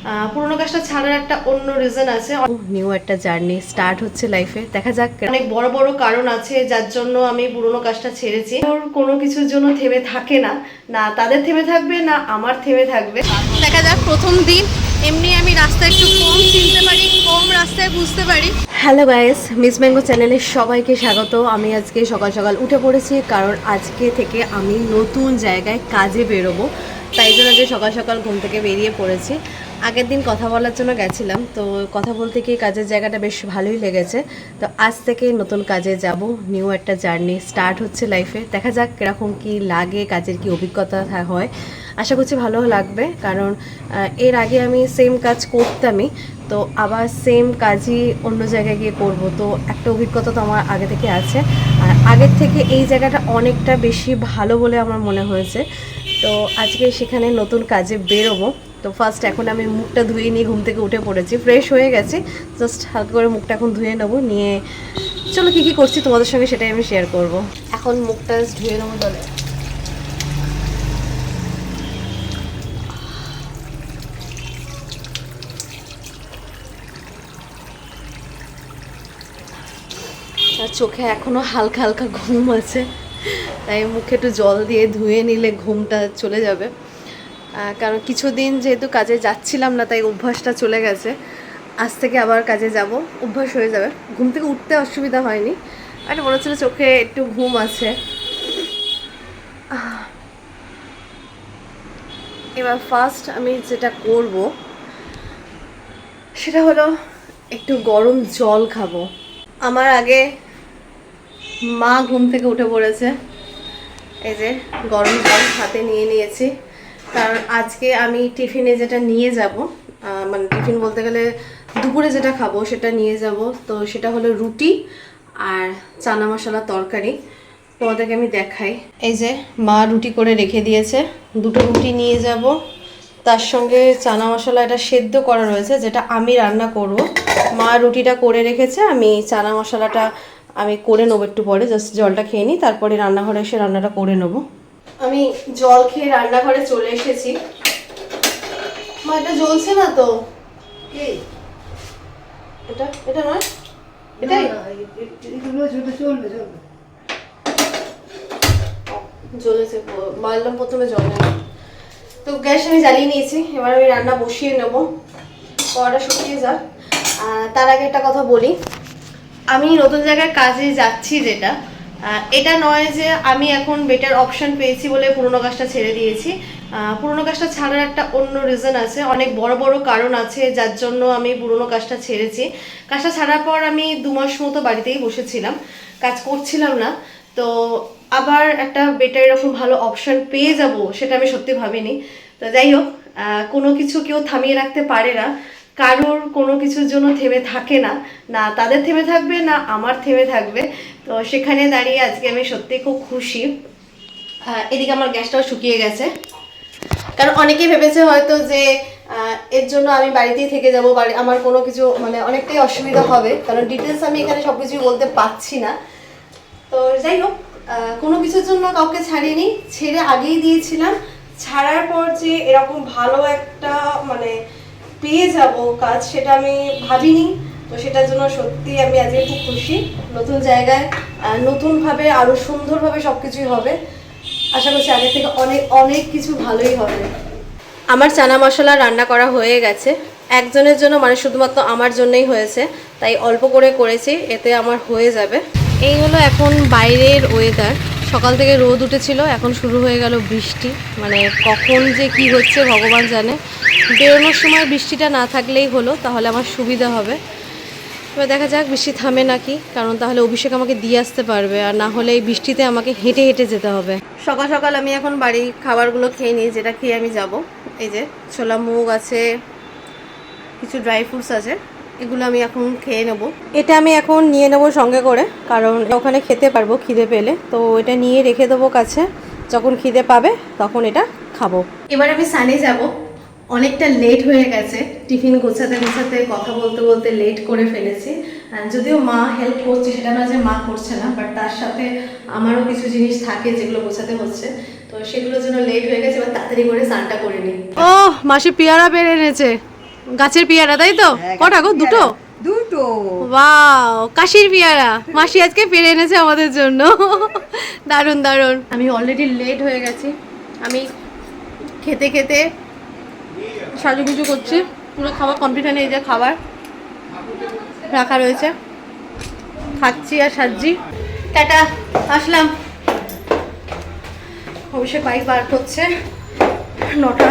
পুরোনো কাজটা ছাড়ার একটা অন্য রিজন আছে, নিউ একটা জার্নি স্টার্ট হচ্ছে লাইফে। দেখা যাক, অনেক বড় বড় কারণ আছে যার জন্য আমি পুরোনো কাজটা ছেড়েছি। ওর কোনো কিছুর জন্য থেমে থাকে না, না তাদের থেমে থাকবে না আমার থেমে থাকবে। দেখা যাক, প্রথম দিন এমনি আমি রাস্তা একটু কম চিনতে পারি, কম রাস্তায় বুঝতে পারি। হ্যালো গাইস, মিস ম্যাঙ্গো চ্যানেলে সবাইকে স্বাগত। আমি আজকে সকাল সকাল উঠে পড়েছি, কারণ আজকে থেকে আমি নতুন জায়গায় কাজে বেরোবো। তাই জন্য যে সকাল সকাল ঘুম থেকে বেরিয়ে পড়েছি। আগের দিন কথা বলার জন্য গেছিলাম, তো কথা বলতে গিয়ে কাজের জায়গাটা বেশ ভালোই লেগেছে। তো আজ থেকে নতুন কাজে যাব, নিউ একটা জার্নি স্টার্ট হচ্ছে লাইফে। দেখা যাক কীরকম কী লাগে, কাজের কি অভিজ্ঞতা হয়। আশা করছি ভালো লাগবে, কারণ এর আগে আমি সেম কাজ করতামই, তো আবার সেম কাজই অন্য জায়গায় গিয়ে করব। তো একটা অভিজ্ঞতা তো আমার আগে থেকে আছে, আর আগের থেকে এই জায়গাটা অনেকটা বেশি ভালো বলে আমার মনে হয়েছে। তো আজকে সেখানে নতুন কাজে বেরোবো। তো ফার্স্ট এখন আমি মুখটা ধুয়ে নিয়ে ঘুম থেকে উঠে পড়েছি, ফ্রেশ হয়ে গেছি। জাস্ট হালকা করে মুখটা এখন ধুয়ে নেবো, নিয়ে চলো কী কী করছি তোমাদের সঙ্গে সেটাই আমি শেয়ার করব। এখন মুখটা ধুয়ে নেবো দলে। আর চোখে এখনও হালকা হালকা ঘুম আছে, তাই মুখে একটু জল দিয়ে ধুয়ে নিলে ঘুমটা চলে যাবে। কারণ কিছুদিন যেহেতু কাজে যাচ্ছিলাম না, তাই অভ্যাসটা চলে গেছে। আজ থেকে আবার কাজে যাব, অভ্যাস হয়ে যাবে। ঘুম থেকে উঠতে অসুবিধা হয়নি, আর মনে হচ্ছিল চোখে একটু ঘুম আছে। এবার ফার্স্ট আমি যেটা করব সেটা হলো একটু গরম জল খাবো। আমার আগে মা ঘুম থেকে উঠে পড়েছে, এই যে গরম জল হাতে নিয়ে নিয়েছি। কারণ আজকে আমি টিফিনে যেটা নিয়ে যাব, মানে টিফিন বলতে গেলে দুপুরে যেটা খাবো সেটা নিয়ে যাব। তো সেটা হলো রুটি আর চানা মশলা তরকারি। তোমাদেরকে আমি দেখাই, এই যে মা রুটি করে রেখে দিয়েছে, দুটো রুটি নিয়ে যাব। তার সঙ্গে চানা মশলা এটা সেদ্ধ করা রয়েছে, যেটা আমি রান্না করব। মা রুটিটা করে রেখেছে, আমি চানা মশলাটা আমি করে নেবো একটু পরে। জাস্ট জলটা খেয়ে নিই, তারপরে রান্নাঘরে এসে রান্নাটা করে নেবো। আমি জল খেয়ে রান্নাঘরে চলে এসেছি। মা এটা জ্বলছে না তো? এটা এটা নয়, এটাই জ্বলেছে। মারলাম প্রথমে জল নেই, তো গ্যাস আমি জ্বালিয়ে নিয়েছি। এবার আমি রান্না বসিয়ে নেবো, কড়াটা শুকিয়ে যাক। তার আগে একটা কথা বলি, আমি নতুন জায়গায় কাজে যাচ্ছি যেটা, এটা নয় যে আমি এখন বেটার অপশন পেয়েছি বলে পুরোনো কাজটা ছেড়ে দিয়েছি। পুরোনো কাজটা ছাড়ার একটা অন্য রিজন আছে, অনেক বড় বড় কারণ আছে যার জন্য আমি পুরোনো কাজটা ছেড়েছি। কাজটা ছাড়ার পর আমি 2 মাস মতো বাড়িতেই বসেছিলাম, কাজ করছিলাম না। তো আবার একটা বেটার এরকম ভালো অপশন পেয়ে যাব সেটা আমি সত্যি ভাবিনি। তো যাই হোক, কোনো কিছু কেউ থামিয়ে রাখতে পারে না, কারোর কোনো কিছুর জন্য থেমে থাকে না, না তাদের থেমে থাকবে না আমার থেমে থাকবে। তো সেখানে দাঁড়িয়ে আজকে আমি সত্যি খুব খুশি। এদিকে আমার গ্যাসটাও শুকিয়ে গেছে, কারণ অনেকেই ভেবেছে হয়তো যে এর জন্য আমি বাড়িতেই থেকে যাবো, আমার কোনো কিছু মানে অনেকটাই অসুবিধা হবে, কারণ ডিটেলস আমি এখানে সব কিছুই বলতে পারছি না। তো যাই হোক, কোনো কিছুর জন্য কাউকে ছাড়িনি, ছেড়ে আগেই দিয়েছিলাম। ছাড়ার পর যে এরকম ভালো একটা মানে পেয়ে যাব কাজ, সেটা আমি ভাবিনি। তো সেটার জন্য সত্যি আমি আজকে খুব খুশি। নতুন জায়গায় নতুনভাবে আরও সুন্দরভাবে সব কিছুই হবে। আশা করছি আগে থেকে অনেক অনেক কিছু ভালোই হবে। আমার চানা মশলা রান্না করা হয়ে গেছে, একজনের জন্য, মানে শুধুমাত্র আমার জন্যই হয়েছে, তাই অল্প করে করেছি, এতে আমার হয়ে যাবে। এই হলো এখন বাইরের ওয়েদার। সকাল থেকে রোদ উঠেছিল, এখন শুরু হয়ে গেল বৃষ্টি। মানে কখন যে কি হচ্ছে ভগবান জানে। বেরোনোর সময় বৃষ্টিটা না থাকলেই হলো, তাহলে আমার সুবিধা হবে। এবার দেখা যাক বৃষ্টি থামে নাকি, কারণ তাহলে অভিষেক আমাকে দিয়ে আসতে পারবে, আর না হলে এই বৃষ্টিতে আমাকে হেঁটে হেঁটে যেতে হবে। সকাল সকাল আমি এখন বাড়ির খাবারগুলো খেয়ে নিই, যেটা খেয়ে আমি যাব। এই যে ছোলা মুগ আছে, কিছু ড্রাই ফ্রুটস আছে, এগুলো আমি এখন খেয়ে নেব। এটা আমি এখন নিয়ে নেব সঙ্গে করে, কারণ ওখানে খেতে পারবো খিদে পেলে। তো এটা নিয়ে রেখে দেবো কাছে, যখন খিদে পাবে তখন এটা খাবো। এবার আমি সানে যাব, অনেকটা লেট হয়ে গেছে। টিফিন গোছাতে গোছাতে কথা বলতে বলতে লেট করে ফেলেছি। যদিও মা হেল্প করছে, সেটা না যে মা করছে না, বাট তার সাথে আমারও কিছু জিনিস থাকে যেগুলো গোছাতে হচ্ছে, তো সেগুলোর জন্য লেট হয়ে গেছে। এবার তাড়াতাড়ি করে স্নানটা করে নিই। ও মাসি পেয়ারা বের এনেছে, গাছের পেয়ারা তাই তো? হ্যাঁ, কটা গো? গাছের দুটো? পেয়ারা। দুটো। ওয়াও, কাশির পেয়ারা মাসি আজকে পেরে এনেছে আমাদের জন্য। দারুণ দারুণ। আমি অলরেডি লেট হয়ে গেছি। আমি খেতে খেতে সাজুগুজু করছি, পুরো খাবার কমপ্লিট হয়নি। এই যে খাবার রাখা রয়েছে, খাচ্ছি আর সাজছি। টাটা, আসলাম। অবশ্যই বাইক বার করছে, 9টা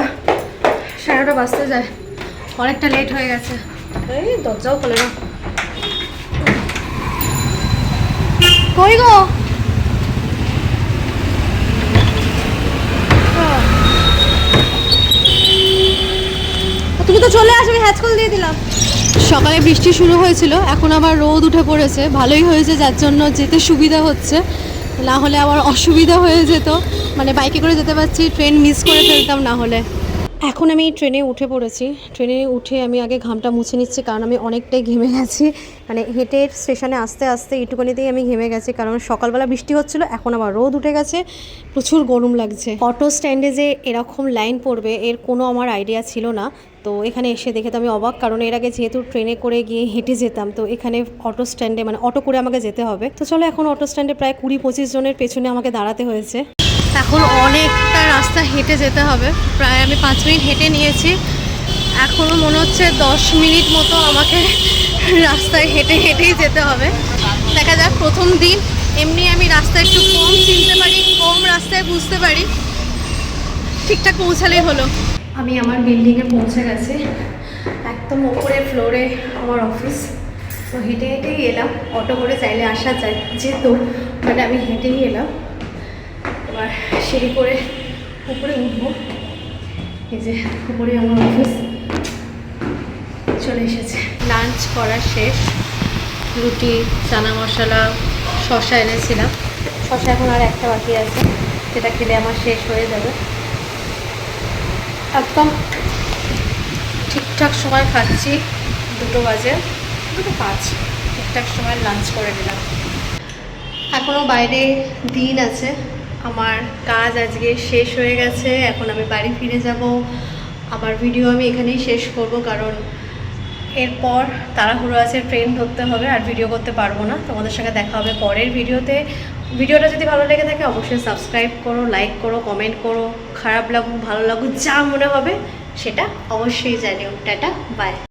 9:30 বাজতে যায়, অনেকটা লেট হয়ে গেছে। এই দরজাও খোলে না। কই গো? তুমি তো চলে আসবে, হ্যাচকল দিয়ে দিলাম। সকালে বৃষ্টি শুরু হয়েছিল, এখন আবার রোদ উঠে পড়েছে। ভালোই হয়েছে, যার জন্য যেতে সুবিধা হচ্ছে, না হলে আবার অসুবিধা হয়ে যেত। মানে বাইকে করে যেতে পারছি, ট্রেন মিস করে ফেলতাম না হলে। এখন আমি ট্রেনে উঠে পড়েছি। ট্রেনে উঠে আমি আগে ঘামটা মুছে নিচ্ছি, কারণ আমি অনেকটাই ঘেমে গেছি। মানে হেঁটে স্টেশনে আসতে আসতে এইটুকুনিতেই আমি ঘেমে গেছি, কারণ সকালবেলা বৃষ্টি হচ্ছিলো, এখন আবার রোদ উঠে গেছে, প্রচুর গরম লাগছে। অটো স্ট্যান্ডে যে এরকম লাইন পড়বে এর কোনো আমার আইডিয়া ছিল না। তো এখানে এসে দেখে তো আমি অবাক, কারণ এর আগে যেহেতু ট্রেনে করে গিয়ে হেঁটে যেতাম, তো এখানে অটো স্ট্যান্ডে মানে অটো করে আমাকে যেতে হবে। তো চলো, এখন অটো স্ট্যান্ডে প্রায় 20-25 জনের পেছনে আমাকে দাঁড়াতে হয়েছে। এখন অনেকটা রাস্তা হেঁটে যেতে হবে, প্রায় আমি 5 মিনিট হেঁটে নিয়েছি। এখনও মনে হচ্ছে 10 মিনিট মতো আমাকে রাস্তায় হেঁটে হেঁটেই যেতে হবে। দেখা যাক, প্রথম দিন এমনি আমি রাস্তা একটু কম চিনতে পারি, কম রাস্তায় বুঝতে পারি, ঠিকঠাক পৌঁছালেই হলো। আমি আমার বিল্ডিংয়ে পৌঁছে গেছি, একদম ওপরের ফ্লোরে আমার অফিস। তো হেঁটে হেঁটেই এলাম, অটো করে চাইলে আসা যায় যেহেতু, বাট আমি হেঁটেই এলাম। এবার সিঁড়ি করে উপরে উঠবো। এই যে উপরে আমার অফিস, চলে এসেছে। লাঞ্চ করা শেষ, রুটি, চানা মশলা, শসা এনেছিলাম। শসা এখন আর একটা বাকি আছে, সেটা খেলে আমার শেষ হয়ে যাবে। একদম ঠিকঠাক সময় খাচ্ছি, 2টো বাজে, 2:05, ঠিকঠাক সময় লাঞ্চ করে নিলাম। এখনও বাইরে দিন আছে, আমার কাজ আজকে শেষ হয়ে গেছে। এখন আমি বাড়ি ফিরে যাব। আমার ভিডিও আমি এখানেই শেষ করব, কারণ এরপর তাড়াহুড়ো আছে, ট্রেন ধরতে হবে, আর ভিডিও করতে পারবো না। তোমাদের সঙ্গে দেখা হবে পরের ভিডিওতে। ভিডিওটা যদি ভালো লেগে থাকে অবশ্যই সাবস্ক্রাইব করো, লাইক করো, কমেন্ট করো। খারাপ লাগুক ভালো লাগুক যা মনে হবে সেটা অবশ্যই জানিও। Ta-ta, by.